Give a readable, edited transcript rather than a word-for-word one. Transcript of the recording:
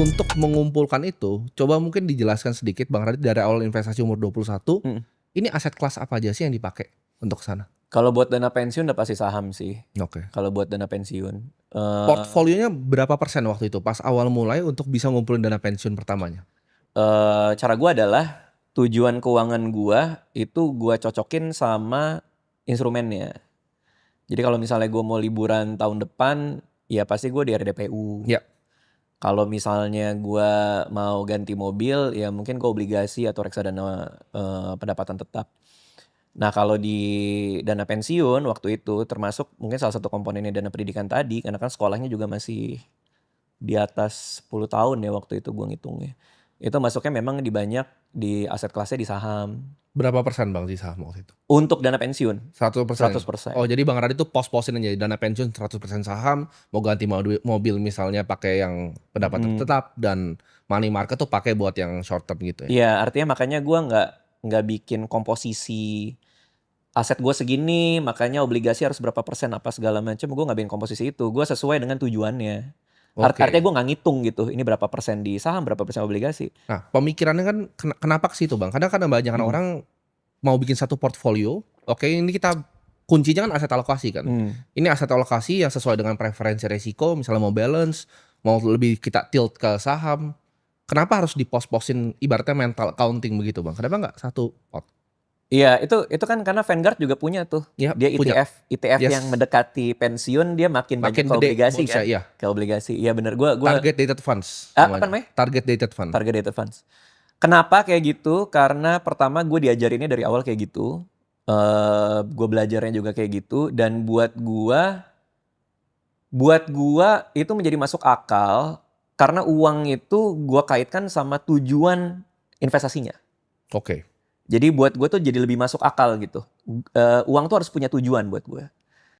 untuk mengumpulkan itu, coba mungkin dijelaskan sedikit Bang Radit dari awal investasi umur 21, Mhm. ini aset kelas apa aja sih yang dipakai untuk ke sana? Kalau buat dana pensiun udah pasti saham sih, Oke. kalau buat dana pensiun. Portfolionya berapa persen waktu itu pas awal mulai untuk bisa ngumpulin dana pensiun pertamanya? Cara gua adalah tujuan keuangan gua itu gua cocokin sama instrumennya. Jadi kalau misalnya gua mau liburan tahun depan, ya pasti gua di RDPU. Ya. Kalau misalnya gua mau ganti mobil, ya mungkin gua obligasi atau reksadana pendapatan tetap. Nah kalau di dana pensiun waktu itu termasuk mungkin salah satu komponennya dana pendidikan tadi, karena kan sekolahnya juga masih di atas 10 tahun ya waktu itu gua ngitungnya. Itu masuknya memang di aset kelasnya di saham. Berapa persen Bang di saham waktu itu? Untuk dana pensiun 100%. 100%. Oh jadi Bang Radit tuh pos-posin aja dana pensiun 100% saham, mau ganti mobil misalnya pakai yang pendapatan tetap dan money market tuh pakai buat yang short term gitu ya. Iya, artinya makanya gua nggak bikin komposisi aset gue segini, makanya obligasi harus berapa persen apa segala macam. Gue nggak bikin komposisi itu. Gue sesuai dengan tujuannya. Artinya Oke. gue nggak ngitung gitu. Ini berapa persen di saham, berapa persen obligasi. Nah, pemikirannya kan kenapa ke situ Bang? Kadang kebanyakan orang mau bikin satu portfolio, oke ini kita kuncinya kan aset alokasi kan. Ini aset alokasi yang sesuai dengan preferensi resiko, misalnya mau balance, mau lebih kita tilt ke saham. Kenapa harus dipos-posin ibaratnya mental accounting begitu Bang? Kenapa nggak satu pot? Iya, itu kan karena Vanguard juga punya tuh. Ya, Dia punya. ETF Yes. yang mendekati pensiun dia makin banyak Makin ke gede obligasi bonusnya, kan. iya. Ke obligasi. Iya bener. Gua Target dated funds apa namanya? Target dated fund. Target dated funds. Kenapa kayak gitu? Karena pertama gue diajarinnya dari awal kayak gitu. Gue belajarnya juga kayak gitu. Dan buat gua itu menjadi masuk akal karena uang itu gua kaitkan sama tujuan investasinya. Oke. Jadi buat gue tuh jadi lebih masuk akal gitu. Uang tuh harus punya tujuan buat gue.